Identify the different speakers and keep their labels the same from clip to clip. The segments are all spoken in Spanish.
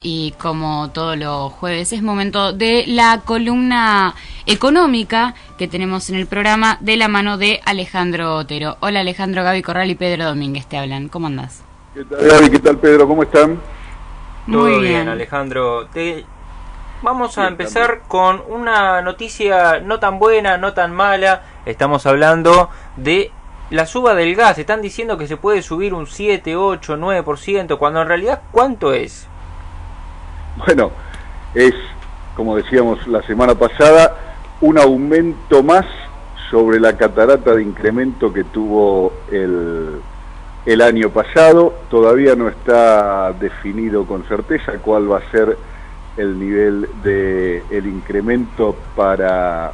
Speaker 1: Y como todos los jueves es momento de la columna económica que tenemos en el programa de la mano de Alejandro Otero. Hola Alejandro, Gaby Corral y Pedro Domínguez te hablan. ¿Cómo andás?
Speaker 2: ¿Qué tal Gaby? ¿Qué tal Pedro? ¿Cómo están?
Speaker 3: Todo bien, Alejandro. Vamos a empezar con una noticia no tan buena, no tan mala. Estamos hablando de la suba del gas. Están diciendo que se puede subir un 7, 8, 9%, cuando en realidad, ¿cuánto es?
Speaker 2: Bueno, es, como decíamos la semana pasada, un aumento más sobre la catarata de incremento que tuvo el año pasado. Todavía no está definido con certeza cuál va a ser el nivel del incremento para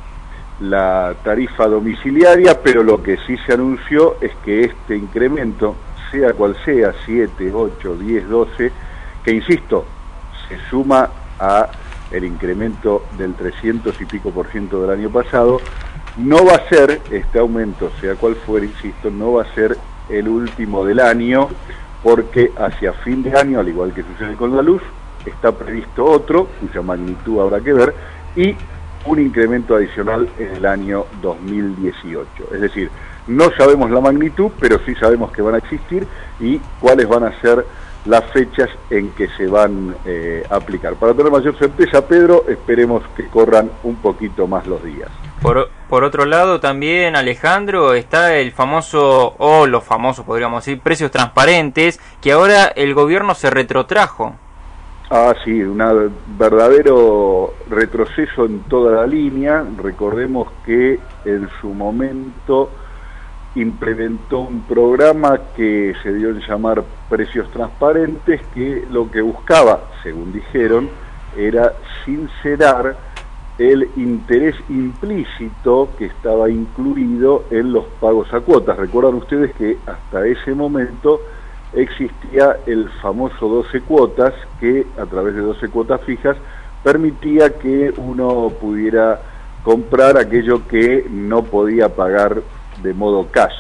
Speaker 2: la tarifa domiciliaria, pero lo que sí se anunció es que este incremento, sea cual sea, 7, 8, 10, 12, que insisto, se suma a el incremento del 300 y pico % del año pasado, no va a ser, este aumento, sea cual fuera, insisto, no va a ser el último del año, porque hacia fin de año, al igual que sucede con la luz, está previsto otro, cuya magnitud habrá que ver, y un incremento adicional en el año 2018. Es decir, no sabemos la magnitud, pero sí sabemos que van a existir y cuáles van a ser las fechas en que se van a aplicar. Para tener mayor certeza, Pedro, esperemos que corran un poquito más los días.
Speaker 3: Por otro lado, también, Alejandro, está el famoso, o los famosos, podríamos decir, precios transparentes, que ahora el gobierno se retrotrajo.
Speaker 2: Ah, sí, un verdadero retroceso en toda la línea. Recordemos que en su momento implementó un programa que se dio en llamar precios transparentes, que lo que buscaba, según dijeron, era sincerar el interés implícito que estaba incluido en los pagos a cuotas. Recuerdan ustedes que hasta ese momento existía el famoso 12 cuotas, que a través de 12 cuotas fijas permitía que uno pudiera comprar aquello que no podía pagar de modo cash,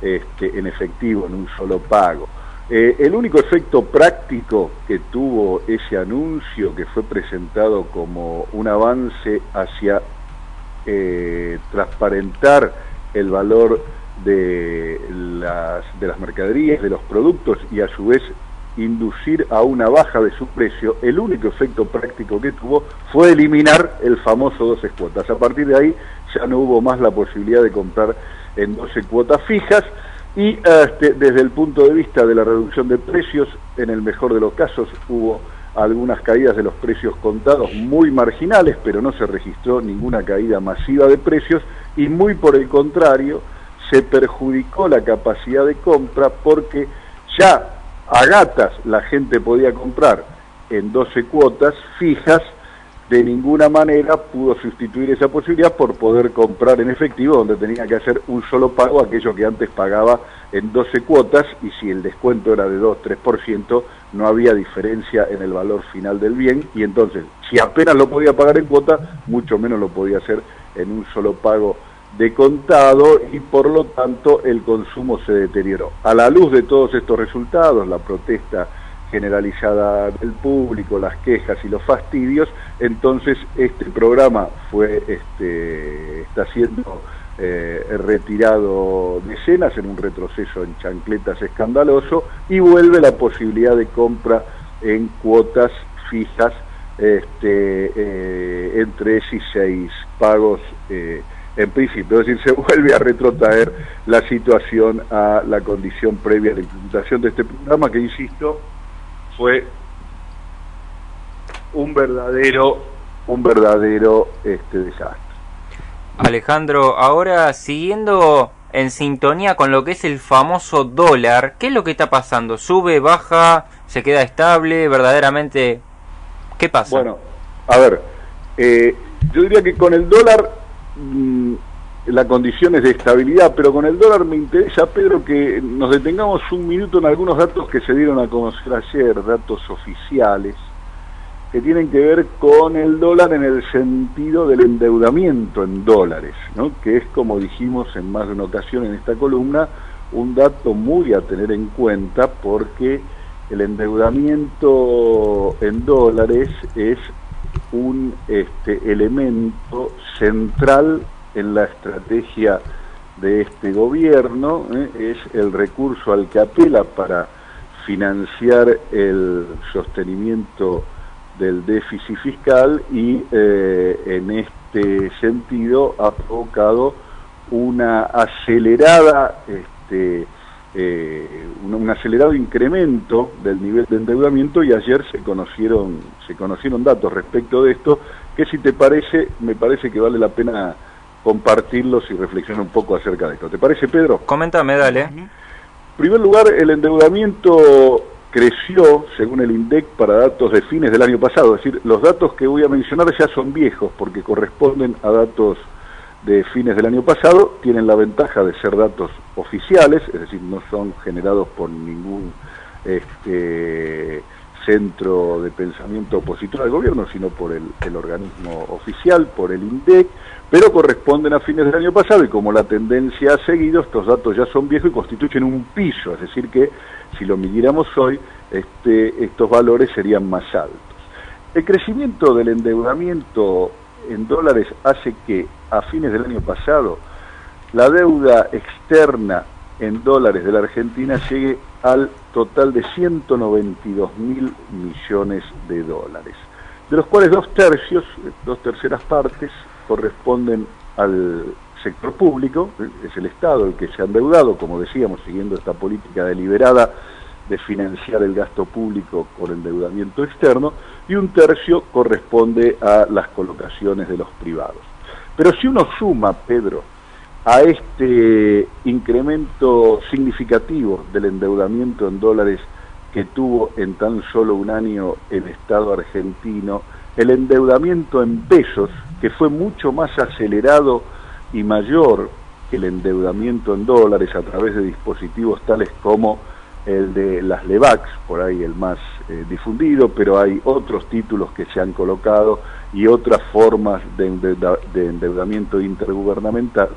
Speaker 2: en efectivo, en un solo pago. El único efecto práctico que tuvo ese anuncio, que fue presentado como un avance hacia transparentar el valor de las mercaderías, de los productos, y a su vez inducir a una baja de su precio, el único efecto práctico que tuvo fue eliminar el famoso 12 cuotas. A partir de ahí ya no hubo más la posibilidad de comprar en 12 cuotas fijas, y desde el punto de vista de la reducción de precios, en el mejor de los casos hubo algunas caídas de los precios contados muy marginales, pero no se registró ninguna caída masiva de precios, y muy por el contrario, se perjudicó la capacidad de compra, porque ya a gatas la gente podía comprar en 12 cuotas fijas. De ninguna manera pudo sustituir esa posibilidad por poder comprar en efectivo, donde tenía que hacer un solo pago, aquello que antes pagaba en 12 cuotas, y si el descuento era de 2-3%, no había diferencia en el valor final del bien, y entonces, si apenas lo podía pagar en cuota, mucho menos lo podía hacer en un solo pago de contado, y por lo tanto el consumo se deterioró. A la luz de todos estos resultados, la protesta generalizada del público, las quejas y los fastidios, entonces este programa está siendo retirado de escenas, en un retroceso en chancletas escandaloso, y vuelve la posibilidad de compra en cuotas fijas, en 3 y 6 pagos en principio. Es decir, se vuelve a retrotraer la situación a la condición previa a la implementación de este programa, que, insisto, fue un verdadero desastre.
Speaker 3: Alejandro, ahora siguiendo en sintonía con lo que es el famoso dólar, ¿qué es lo que está pasando? ¿Sube, baja, se queda estable? ¿Verdaderamente qué pasa?
Speaker 2: Bueno, a ver, yo diría que con el dólar la condición es de estabilidad, pero con el dólar me interesa, Pedro, que nos detengamos un minuto en algunos datos que se dieron a conocer ayer, datos oficiales, que tienen que ver con el dólar en el sentido del endeudamiento en dólares, ¿no? Que es, como dijimos en más de una ocasión en esta columna, un dato muy a tener en cuenta, porque el endeudamiento en dólares es un elemento central en la estrategia de este gobierno, es el recurso al que apela para financiar el sostenimiento del déficit fiscal y en este sentido ha provocado una acelerada un acelerado incremento del nivel de endeudamiento, y ayer se conocieron datos respecto de esto que, si te parece, me parece que vale la pena compartirlos y reflexionar un poco acerca de esto. ¿Te parece, Pedro?
Speaker 3: Coméntame, dale.
Speaker 2: En primer lugar, el endeudamiento creció, según el INDEC, para datos de fines del año pasado. Es decir, los datos que voy a mencionar ya son viejos porque corresponden a datos de fines del año pasado, tienen la ventaja de ser datos oficiales, es decir, no son generados por ningún centro de pensamiento opositor al gobierno, sino por el organismo oficial, por el INDEC, pero corresponden a fines del año pasado, y como la tendencia ha seguido, estos datos ya son viejos y constituyen un piso, es decir que si lo midiéramos hoy, estos valores serían más altos. El crecimiento del endeudamiento en dólares hace que a fines del año pasado la deuda externa en dólares de la Argentina llegue al total de 192.000 millones de dólares, de los cuales dos terceras partes corresponden al sector público, es el Estado el que se ha endeudado, como decíamos, siguiendo esta política deliberada de financiar el gasto público con endeudamiento externo, y un tercio corresponde a las colocaciones de los privados. Pero si uno suma, Pedro, a este incremento significativo del endeudamiento en dólares que tuvo en tan solo un año el Estado argentino, el endeudamiento en pesos, que fue mucho más acelerado y mayor que el endeudamiento en dólares a través de dispositivos tales como el de las LEVACs, por ahí el más difundido, pero hay otros títulos que se han colocado y otras formas de endeudamiento intergubernamental,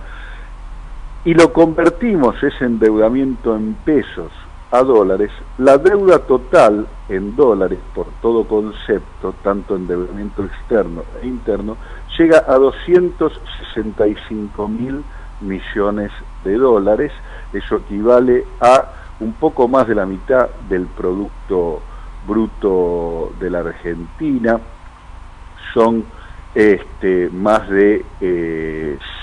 Speaker 2: y lo convertimos ese endeudamiento en pesos a dólares, la deuda total en dólares por todo concepto, tanto endeudamiento externo e interno, llega a 265.000 millones de dólares. Eso equivale a un poco más de la mitad del Producto Bruto de la Argentina, son más de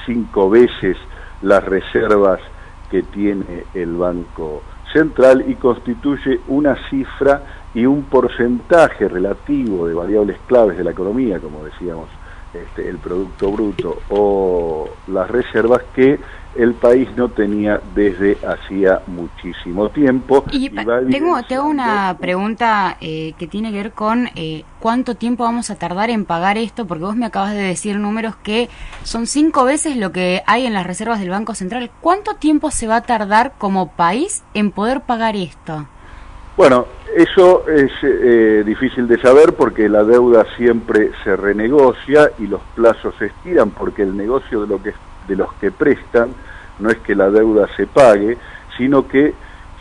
Speaker 2: 5 veces las reservas que tiene el Banco Central, y constituye una cifra y un porcentaje relativo de variables claves de la economía, como decíamos, el Producto Bruto o las reservas, que el país no tenía desde hacía muchísimo tiempo.
Speaker 1: Y tengo una pregunta que tiene que ver con cuánto tiempo vamos a tardar en pagar esto, porque vos me acabas de decir números que son 5 veces lo que hay en las reservas del Banco Central. ¿Cuánto tiempo se va a tardar como país en poder pagar esto?
Speaker 2: Bueno, eso es difícil de saber porque la deuda siempre se renegocia y los plazos se estiran, porque el negocio de los que prestan no es que la deuda se pague, sino que,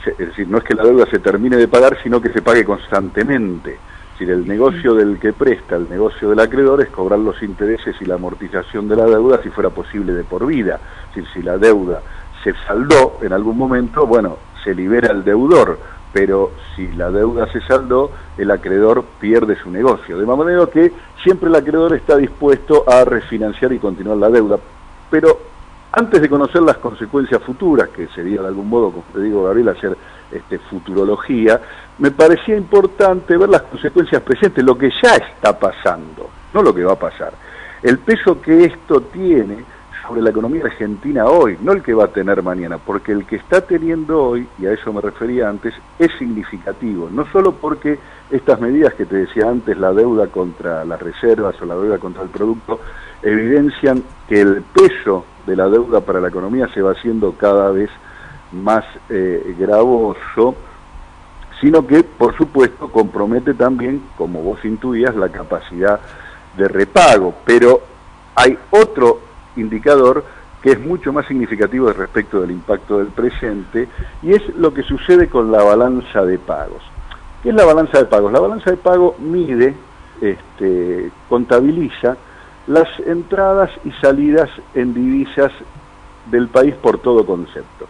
Speaker 2: es decir, no es que la deuda se termine de pagar, sino que se pague constantemente. Es decir, el negocio del que presta, el negocio del acreedor, es cobrar los intereses y la amortización de la deuda, si fuera posible, de por vida. Es decir, si la deuda se saldó en algún momento, bueno, se libera el deudor, pero si la deuda se saldó, el acreedor pierde su negocio. De manera que siempre el acreedor está dispuesto a refinanciar y continuar la deuda. Pero antes de conocer las consecuencias futuras, que sería de algún modo, como te digo, Gabriel, hacer futurología, me parecía importante ver las consecuencias presentes, lo que ya está pasando, no lo que va a pasar. El peso que esto tiene sobre la economía argentina hoy, no el que va a tener mañana, porque el que está teniendo hoy, y a eso me refería antes, es significativo, no solo porque estas medidas que te decía antes, la deuda contra las reservas o la deuda contra el producto, evidencian que el peso de la deuda para la economía se va haciendo cada vez más gravoso, sino que, por supuesto, compromete también, como vos intuías, la capacidad de repago. Pero hay otro indicador que es mucho más significativo respecto del impacto del presente, y es lo que sucede con la balanza de pagos. ¿Qué es la balanza de pagos? La balanza de pago mide, contabiliza las entradas y salidas en divisas del país por todo concepto.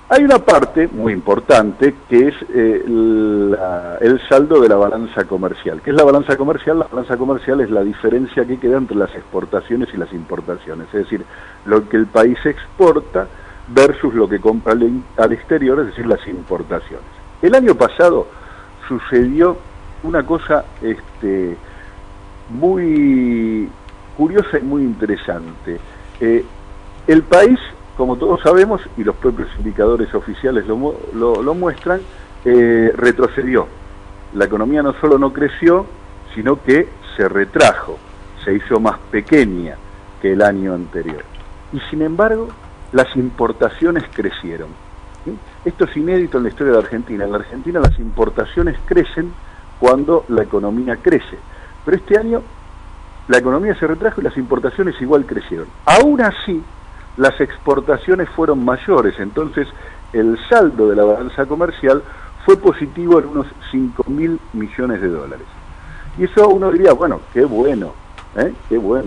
Speaker 2: Hay una parte muy importante que es el saldo de la balanza comercial. ¿Qué es la balanza comercial? La balanza comercial es la diferencia que queda entre las exportaciones y las importaciones, es decir, lo que el país exporta versus lo que compra al exterior, es decir, las importaciones. El año pasado sucedió una cosa muy curiosa y muy interesante. El país, como todos sabemos, y los propios indicadores oficiales lo muestran, retrocedió. La economía no solo no creció, sino que se retrajo, se hizo más pequeña que el año anterior. Y sin embargo, las importaciones crecieron. ¿Sí? Esto es inédito en la historia de Argentina. En la Argentina las importaciones crecen cuando la economía crece. Pero este año la economía se retrajo y las importaciones igual crecieron. Aún así, las exportaciones fueron mayores, entonces el saldo de la balanza comercial fue positivo en unos 5.000 millones de dólares. Y eso uno diría, bueno, qué bueno,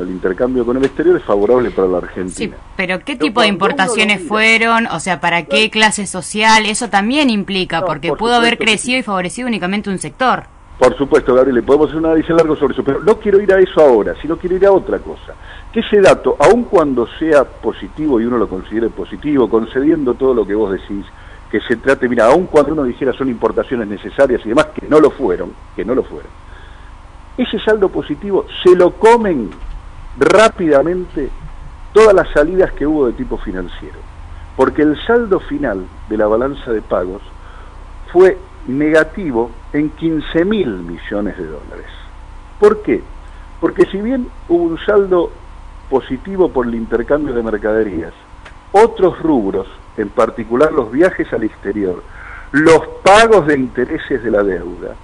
Speaker 2: el intercambio con el exterior es favorable para la Argentina.
Speaker 1: Sí, pero ¿qué tipo de importaciones fueron? O sea, ¿para qué clase social? Eso también implica, porque pudo haber crecido y favorecido únicamente un sector.
Speaker 2: Por supuesto, Gabriel, podemos hacer un análisis largo sobre eso, pero no quiero ir a eso ahora, sino quiero ir a otra cosa. Que ese dato, aun cuando sea positivo y uno lo considere positivo, concediendo todo lo que vos decís, que se trate, mira, aun cuando uno dijera son importaciones necesarias y demás, que no lo fueron, ese saldo positivo se lo comen rápidamente todas las salidas que hubo de tipo financiero, porque el saldo final de la balanza de pagos fue negativo en 15.000 millones de dólares. ¿Por qué? Porque si bien hubo un saldo positivo por el intercambio de mercaderías, otros rubros, en particular los viajes al exterior, los pagos de intereses de la deuda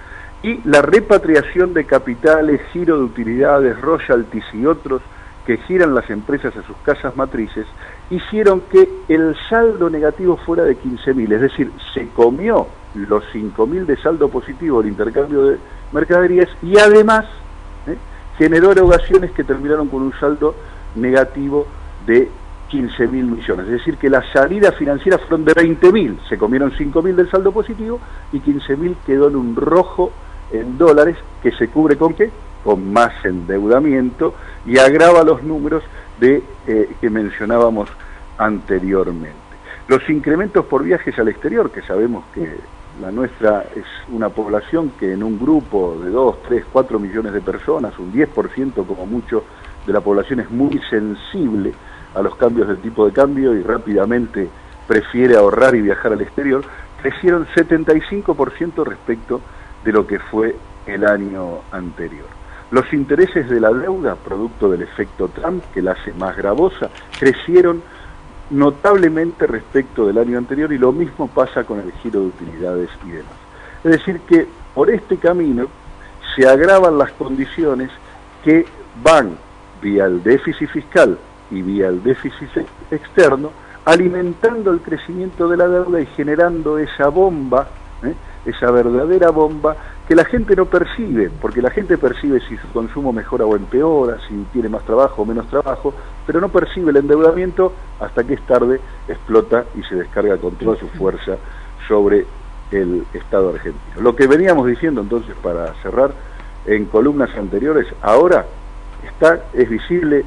Speaker 2: y la repatriación de capitales, giro de utilidades, royalties y otros que giran las empresas a sus casas matrices, hicieron que el saldo negativo fuera de 15.000, es decir, se comió los 5.000 de saldo positivo del intercambio de mercaderías y además generó erogaciones que terminaron con un saldo negativo de 15.000 millones. Es decir, que las salidas financieras fueron de 20.000, se comieron 5.000 del saldo positivo y 15.000 quedó en un rojo en dólares que se cubre ¿con qué? Con más endeudamiento y agrava los números que mencionábamos anteriormente. Los incrementos por viajes al exterior, que sabemos que la nuestra es una población que en un grupo de 2, 3, 4 millones de personas, un 10% como mucho de la población es muy sensible a los cambios del tipo de cambio y rápidamente prefiere ahorrar y viajar al exterior, crecieron 75% respecto de lo que fue el año anterior. Los intereses de la deuda, producto del efecto Trump, que la hace más gravosa, crecieron notablemente respecto del año anterior y lo mismo pasa con el giro de utilidades y demás. Es decir que por este camino se agravan las condiciones que van vía el déficit fiscal y vía el déficit externo, alimentando el crecimiento de la deuda y generando esa bomba, esa verdadera bomba que la gente no percibe, porque la gente percibe si su consumo mejora o empeora, si tiene más trabajo o menos trabajo, pero no percibe el endeudamiento hasta que es tarde, explota y se descarga con toda su fuerza sobre el Estado argentino. Lo que veníamos diciendo entonces, para cerrar, en columnas anteriores, ahora es visible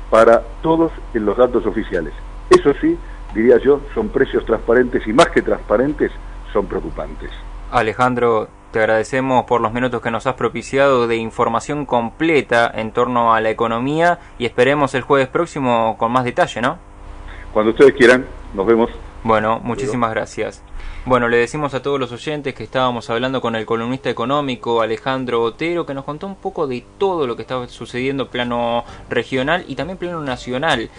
Speaker 2: para todos en los datos oficiales. Eso sí, diría yo, son precios transparentes y más que transparentes, son preocupantes.
Speaker 3: Alejandro, te agradecemos por los minutos que nos has propiciado de información completa en torno a la economía y esperemos el jueves próximo con más detalle, ¿no?
Speaker 2: Cuando ustedes quieran, nos vemos.
Speaker 3: Bueno, muchísimas gracias. Bueno, le decimos a todos los oyentes que estábamos hablando con el columnista económico Alejandro Otero, que nos contó un poco de todo lo que estaba sucediendo en plano regional y también plano nacional.